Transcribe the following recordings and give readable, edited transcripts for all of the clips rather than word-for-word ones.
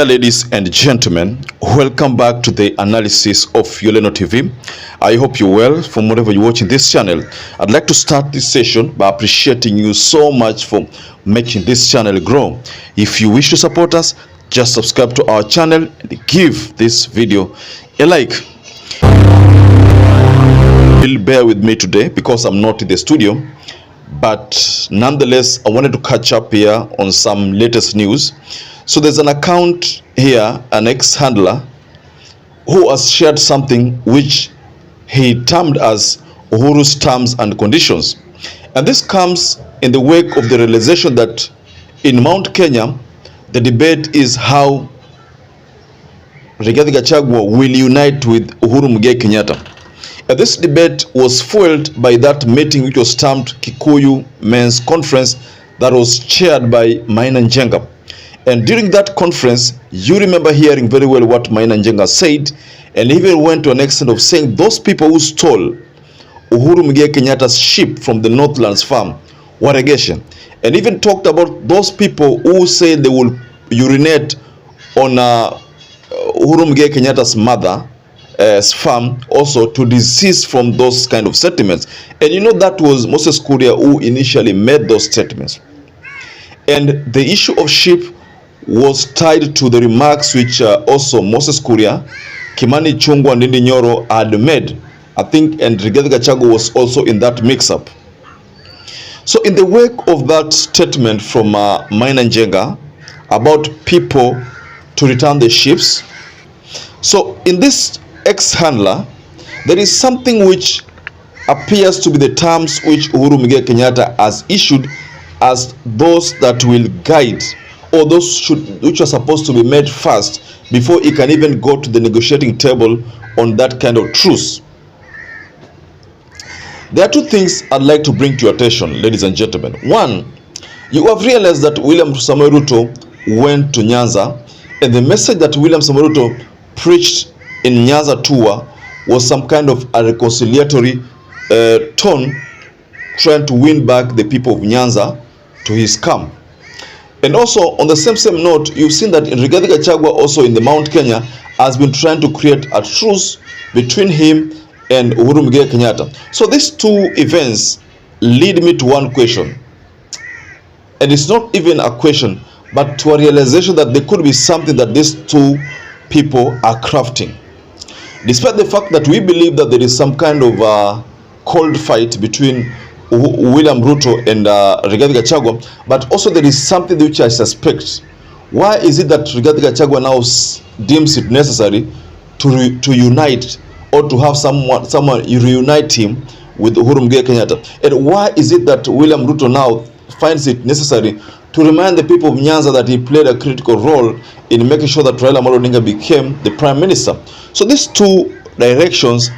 Ladies and gentlemen, welcome back to the analysis of YOLENO TV. I hope you're well from wherever you're watching this channel. I'd like to start this session by appreciating you so much for making this channel grow. If you wish to support us, just subscribe to our channel and give this video a like. You'll bear with me today because I'm not in the studio, but nonetheless, I wanted to catch up here on some latest news. So there's an account here, an ex-handler, who has shared something which he termed as Uhuru's terms and conditions. And this comes in the wake of the realization that in Mount Kenya, the debate is how Rigathi Gachagua will unite with Uhuru Kenyatta. And this debate was fueled by that meeting which was termed Kikuyu Men's Conference that was chaired by Maina Njenga. And during that conference, you remember hearing very well what Maina Njenga said, and even went to an extent of saying those people who stole Uhuru Kenyatta's sheep from the Northlands farm were Regesha. And even talked about those people who said they will urinate on Uhuru Kenyatta's mother's farm also to desist from those kind of statements. And you know that was Moses Kuria who initially made those statements. And the issue of sheep was tied to the remarks which also Moses Kuria, Kimani Ichung'wah and Ndindi Nyoro had made, I think, and Rigathi Gachagua was also in that mix-up. So in the wake of that statement from Maina Njenga about people to return the ships, so in this ex-handler, there is something which appears to be the terms which Uhuru Kenyatta has issued as those that will guide, or those which are supposed to be made first before he can even go to the negotiating table on that kind of truce. There are two things I'd like to bring to your attention, ladies and gentlemen. One, you have realized that William Samoei Ruto went to Nyanza, and the message that William Samoei Ruto preached in Nyanza tour was some kind of a reconciliatory tone, trying to win back the people of Nyanza to his camp. And also on the same note, you've seen that in Rigathi Gachagua also in the Mount Kenya has been trying to create a truce between him and Uhuru Kenyatta. So these two events lead me to one question. And it's not even a question, but to a realization that there could be something that these two people are crafting. Despite the fact that we believe that there is some kind of cold fight between William Ruto and Rigathi Gachagua, but also there is something which I suspect. Why is it that Rigathi Gachagua now deems it necessary to unite, or to have someone reunite him with Uhuru Kenyatta? And why is it that William Ruto now finds it necessary to remind the people of Nyanza that he played a critical role in making sure that Raila Amolo Odinga became the Prime Minister? So these two directions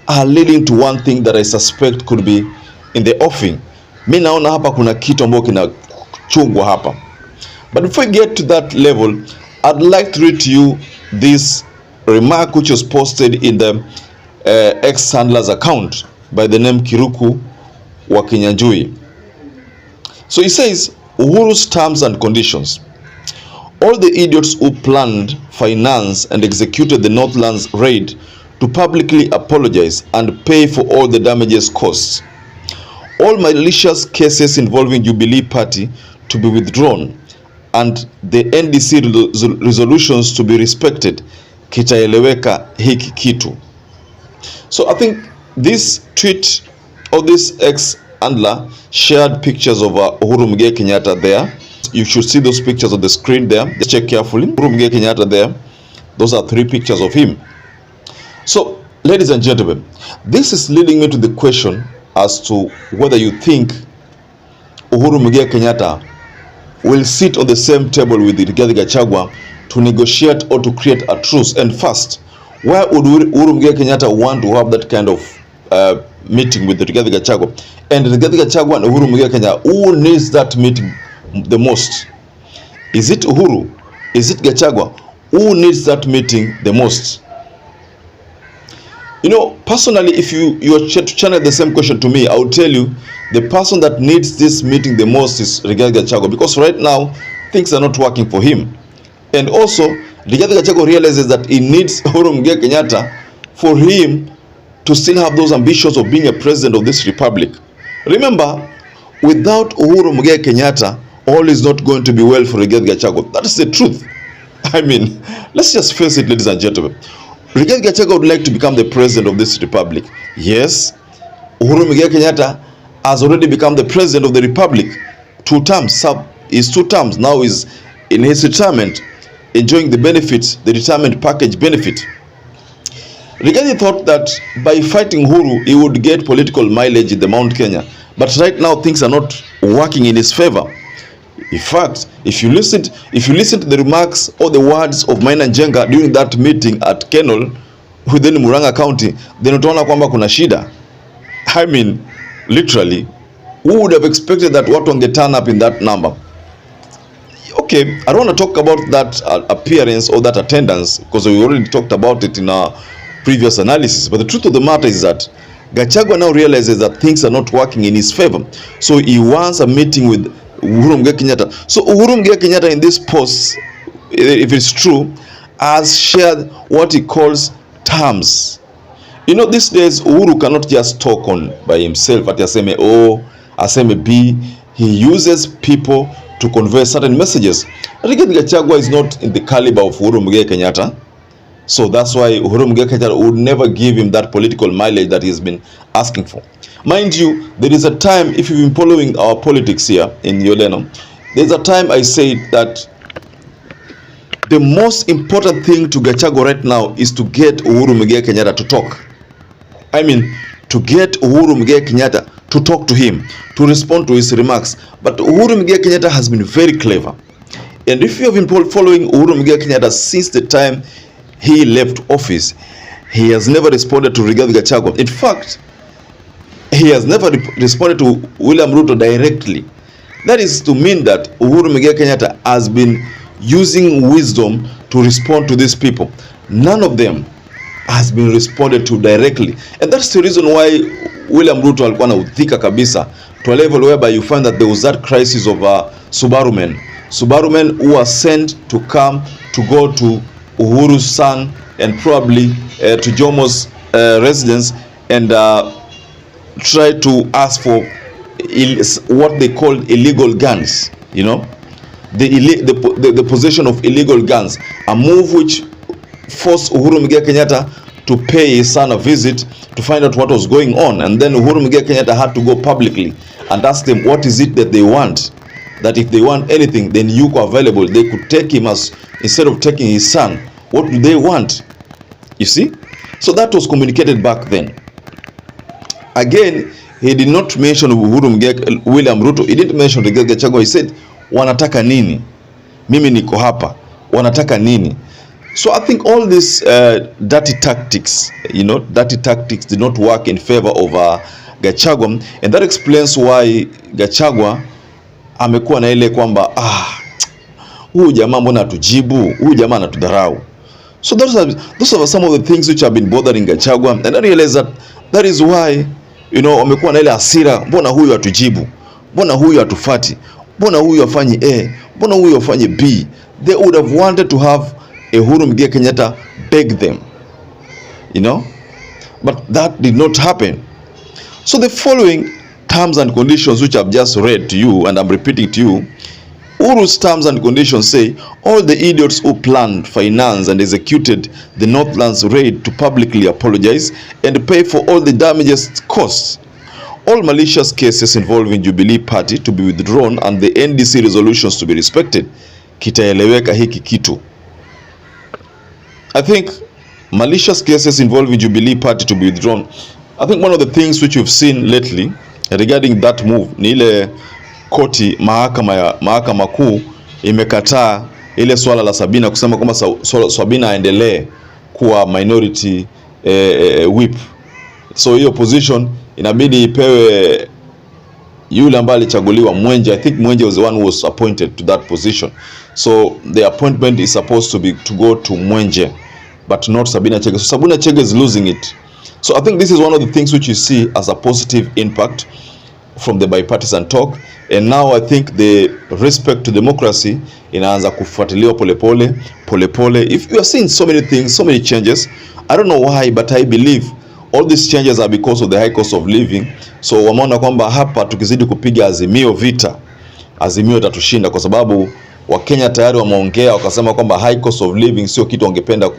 are leading to one thing that I suspect could be in the offing. Mi naona hapa kuna kitu ambacho kinachungwa hapa. But before we get to that level, I'd like to read to you this remark which was posted in the ex-handler's account by the name Kiruku wa Kinyanjui. So he says, Uhuru's terms and conditions. All the idiots who planned, financed, and executed the Northlands raid to publicly apologize and pay for all the damages caused. All malicious cases involving Jubilee Party to be withdrawn and the NDC resolutions to be respected. Kitaeleweka hiki kitu. So I think this tweet or this ex-handler shared pictures of Uhuru Kenyatta there. You should see those pictures on the screen there. Just check carefully. Uhuru Kenyatta there. Those are 3 pictures of him. So, ladies and gentlemen, this is leading me to the question as to whether you think Uhuru Kenyatta will sit on the same table with Rigathi Gachagua to negotiate or to create a truce. And first, why would Uhuru Kenyatta want to have that kind of meeting with Rigathi Gachagua? And Rigathi Gachagua and Uhuru Kenyatta, who needs that meeting the most? Is it Uhuru? Is it Gachagua? Who needs that meeting the most? You know, personally, if you channel the same question to me, I will tell you the person that needs this meeting the most is Rigathi Gachagua, because right now things are not working for him. And also, Rigathi Gachagua realizes that he needs Uhuru Muigai Kenyatta for him to still have those ambitions of being a president of this republic. Remember, without Uhuru Muigai Kenyatta, all is not going to be well for Rigathi Gachagua. That is the truth. I mean, let's just face it, ladies and gentlemen. Rigathi Gachagua would like to become the president of this republic. Yes, Uhuru Muigai Kenyatta has already become the president of the republic. 2 terms, is 2 terms. Now is in his retirement, enjoying the benefits, the retirement package benefit. Rigathi thought that by fighting Uhuru, he would get political mileage in the Mount Kenya. But right now, things are not working in his favor. In fact, if you listen to the remarks or the words of Maina Njenga during that meeting at Kenol within Murang'a County, then utaona kwamba kuna shida. I mean, literally, who would have expected that watu wange turn up in that number? Okay, I don't want to talk about that appearance or that attendance because we already talked about it in our previous analysis. But the truth of the matter is that Gachagua now realizes that things are not working in his favor. So he wants a meeting with Uhuru Muigai Kenyatta. So Uhuru Muigai Kenyatta in this post, if it's true, has shared what he calls terms. You know, these days Uhuru cannot just talk on by himself at aseme O, aseme B. He uses people to convey certain messages. Rigathi Gachagua is not in the caliber of Uhuru Muigai Kenyatta. So that's why Uhuru Muigai Kenyatta would never give him that political mileage that he's been asking for. Mind you, there is a time, if you've been following our politics here in YOLENO, there's a time I said that the most important thing to Gachagua right now is to get Uhuru Muigai Kenyatta to talk. I mean, to get Uhuru Muigai Kenyatta to talk to him, to respond to his remarks. But Uhuru Muigai Kenyatta has been very clever. And if you have been following Uhuru Muigai Kenyatta since the time he left office, he has never responded to Rigathi Gachagua. In fact, he has never responded to William Ruto directly. That is to mean that Uhuru Muigai Kenyatta has been using wisdom to respond to these people. None of them has been responded to directly. And that's the reason why William Ruto alikuwa na udhika kabisa to a level whereby you find that there was that crisis of Subaru men who are sent to come to go to Uhuru's son and probably to Jomo's residence and try to ask for what they call illegal guns, you know, the possession of illegal guns, a move which forced Uhuru Muigai Kenyatta to pay his son a visit to find out what was going on. And then Uhuru Muigai Kenyatta had to go publicly and ask them what is it that they want, that if they want anything, then you are available. They could take him as, instead of taking his son. What do they want? You see? So that was communicated back then. Again, he did not mention William Ruto. He didn't mention Rigathi Gachagua. He said, wanataka nini? Mimi niko hapa. Wanataka nini? So I think all these dirty tactics, you know, dirty tactics did not work in favor of Gachagua. And that explains why Gachagua amekuwa na ile kwamba huyu jamaa mbona atujibu, huyu jamaa anatudharau. So those are some of the things which have been bothering Gachagua. And I realize that is why, you know, amekuwa na ile hasira, mbona huyu atujibu, mbona huyu atufati, mbona huyu afanye A, mbona huyu afanye B. They would have wanted to have Uhuru Muigai Kenyatta beg them, you know, but that did not happen. So the following terms and conditions which I've just read to you, and I'm repeating to you, Uhuru's terms and conditions say, all the idiots who planned, financed and executed the Northlands raid to publicly apologize and pay for all the damages costs. All malicious cases involving Jubilee Party to be withdrawn and the NDC resolutions to be respected. Kitaeleweka hiki kitu. I think malicious cases involving Jubilee Party to be withdrawn. I think one of the things which we've seen lately regarding that move ni ile koti mahakama kuu imekataa ile swala la Sabina kusema kwamba Sabina aendelee kuwa minority whip. So hiyo position inabidi ipewe yule ambaye alichaguliwa Mwenje. I think Mwenje was the one who was appointed to that position. So the appointment is supposed to go to Mwenje, but not Sabina Chege. So Sabina Chege is losing it. So I think this is one of the things which you see as a positive impact. from the bipartisan talk, and now I think the respect to democracy inaanza kufuatiliwa polepole. If you are seeing so many things, so many changes, I don't know why, but I believe all these changes are because of the high cost of living. So wameona kwamba hapa tukizidi kupiga Azimio vita, Azimio itatushinda, kwa sababu Wakenya tayari wameongea wakasema kwamba high cost of living sio kitu wangependa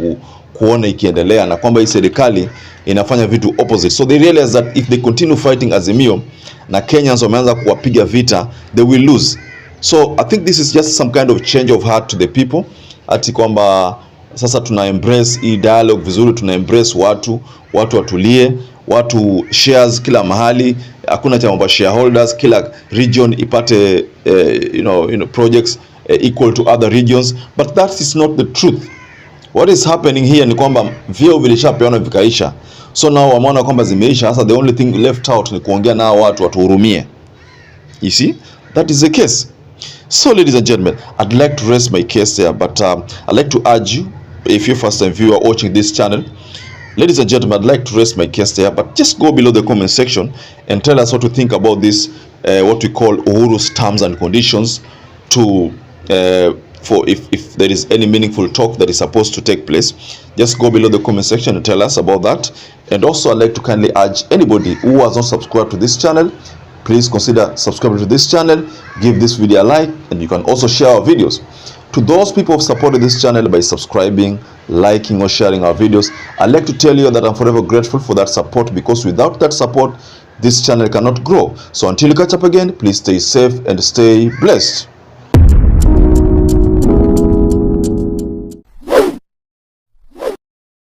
kuona ikiendelea, na kwamba hii serikali inafanya vitu opposite. So they realize that if they continue fighting Azimio na Kenyans wameanza kuwapiga vita, they will lose. So I think this is just some kind of change of heart to the people, ati kwamba sasa tuna embrace hii dialogue vizuri, tuna embrace watu watulie, watu shares kila mahali, hakuna cha mambo shareholders, kila region ipate projects equal to other regions, but that is not the truth. What is happening here ni kwamba vyeo vilishapeana vikaisha, so now wameona kwamba zimeisha. Sasa the only thing left out ni kuongea nao watu watuhurumie. You see, that is the case. So ladies and gentlemen, I'd like to raise my case here, but I'd like to urge you, if you're first time viewer watching this channel, ladies and gentlemen, I'd like to raise my case there, but just go below the comment section and tell us what you think about this, what we call Uhuru's terms and conditions to for if there is any meaningful talk that is supposed to take place. Just go below the comment section and tell us about that. And also I'd like to kindly urge anybody who has not subscribed to this channel, please consider subscribing to this channel, give this video a like, and you can also share our videos. To those people who have supported this channel by subscribing, liking or sharing our videos, I'd like to tell you that I'm forever grateful for that support, because without that support, this channel cannot grow. So until you catch up again, please stay safe and stay blessed.